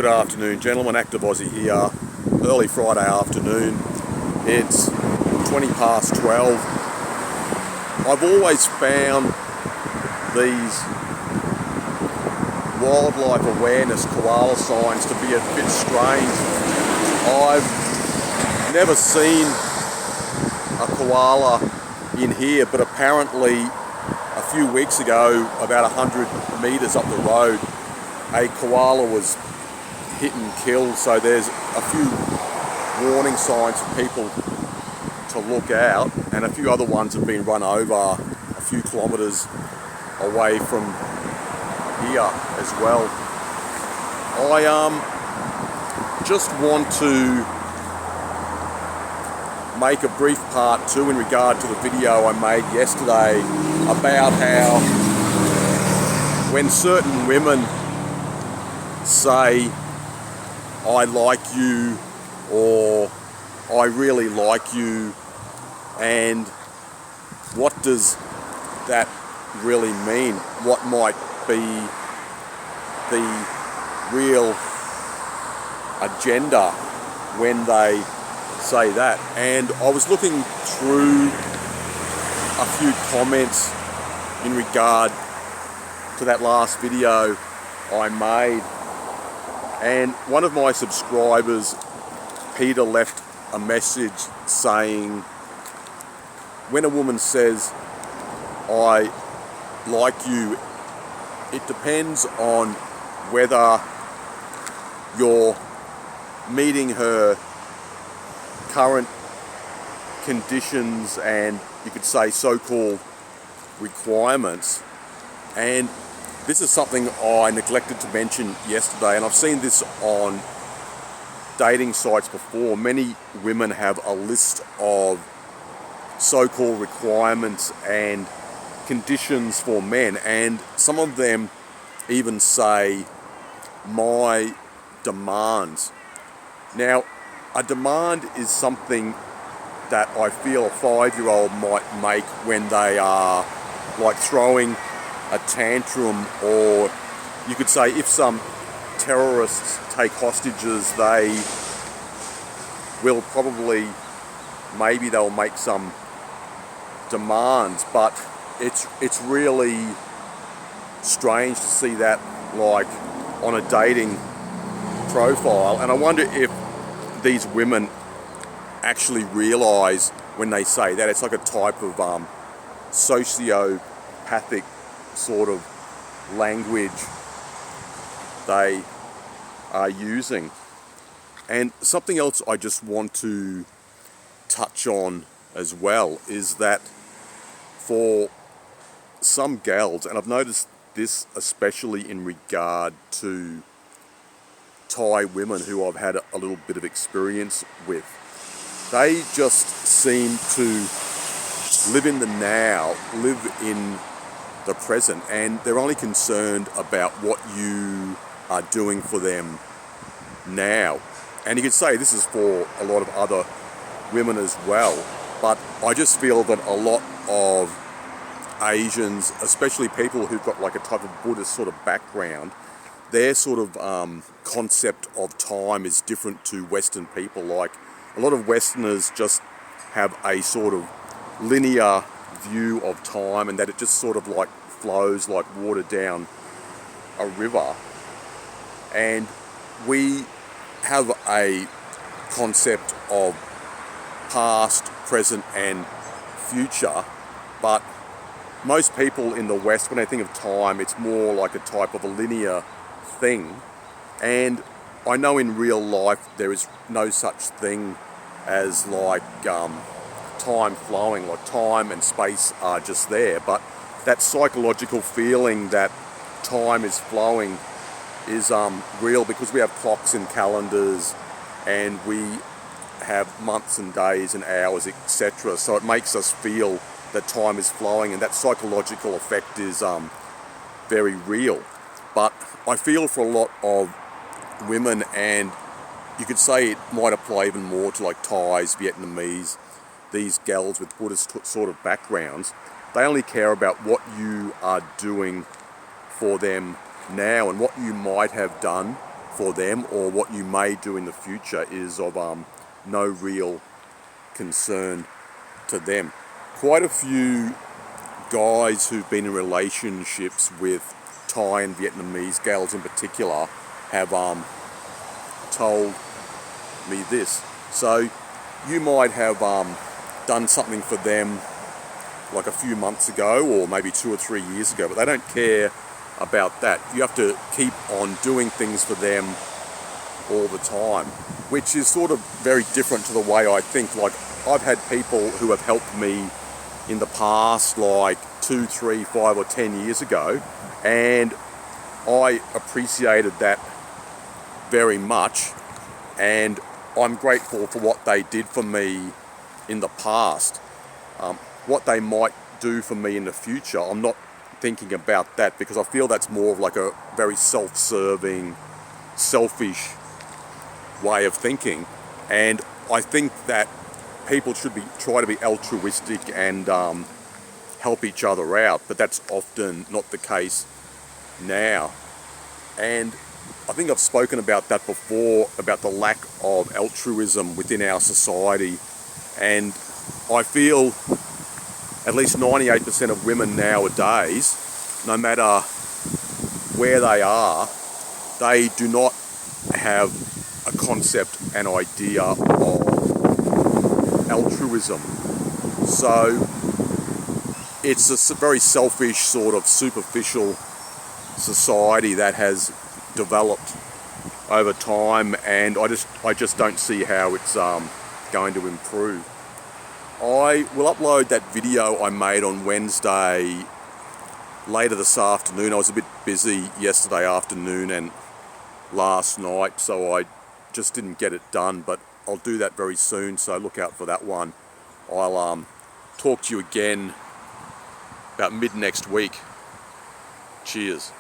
Good afternoon, gentlemen. Active Aussie here. Early Friday afternoon. It's 20 past 12. I've always found these wildlife awareness koala signs to be a bit strange. I've never seen a koala in here, but apparently a few weeks ago, about 100 metres up the road, a koala was hit and killed, so there's a few warning signs for people to look out, and a few other ones have been run over a few kilometres away from here as well. I just want to make a brief part 2 in regard to the video I made yesterday about how when certain women say I like you or I really like you, and what does that really mean? What might be the real agenda when they say that? And I was looking through a few comments in regard to that last video I made, and one of my subscribers, Peter, left a message saying, when a woman says I like you, it depends on whether you're meeting her current conditions and, you could say, so-called requirements. And this is something I neglected to mention yesterday, and I've seen this on dating sites before. Many women have a list of so-called requirements and conditions for men, and some of them even say my demands. Now, a demand is something that I feel a 5-year-old might make when they are like throwing a tantrum, or you could say if some terrorists take hostages, they will probably, maybe they'll make some demands, but it's really strange to see that like on a dating profile. And I wonder if these women actually realise when they say that it's like a type of sociopathic sort of language they are using. And something else I just want to touch on as well is that for some gals, and I've noticed this especially in regard to Thai women who I've had a little bit of experience with, they just seem to live in the now, live in the present, and they're only concerned about what you are doing for them now. And you could say this is for a lot of other women as well, but I just feel that a lot of Asians, especially people who've got like a type of Buddhist sort of background, their sort of concept of time is different to Western people. Like a lot of Westerners just have a sort of linear view of time, and that it just sort of like flows like water down a river. And we have a concept of past, present and future, but most people in the West, when they think of time, it's more like a type of a linear thing. And I know in real life there is no such thing as like time flowing, like time and space are just there, but that psychological feeling that time is flowing is real, because we have clocks and calendars and we have months and days and hours, etc. So it makes us feel that time is flowing, and that psychological effect is very real. But I feel for a lot of women, and you could say it might apply even more to like Thais, Vietnamese, these gals with Buddhist sort of backgrounds, they only care about what you are doing for them now and what you might have done for them or what you may do in the future is of no real concern to them. Quite a few guys who've been in relationships with Thai and Vietnamese gals in particular have told me this. So you might have done something for them like a few months ago or maybe 2 or 3 years ago, but they don't care about that. You have to keep on doing things for them all the time, which is sort of very different to the way I think. Like, I've had people who have helped me in the past, like 2, 3, 5 or 10 years ago, and I appreciated that very much, and I'm grateful for what they did for me in the past. What they might do for me in the future, I'm not thinking about that, because I feel that's more of like a very self-serving, selfish way of thinking. And I think that people should try to be altruistic and help each other out, but that's often not the case now. And I think I've spoken about that before, about the lack of altruism within our society. And I feel at least 98% of women nowadays, no matter where they are, they do not have a concept, an idea of altruism. So it's a very selfish, sort of superficial society that has developed over time, and I just don't see how it's going to improve. I will upload that video I made on Wednesday later this afternoon. I was a bit busy yesterday afternoon and last night, so I just didn't get it done, but I'll do that very soon, so look out for that one. I'll talk to you again about mid next week. Cheers.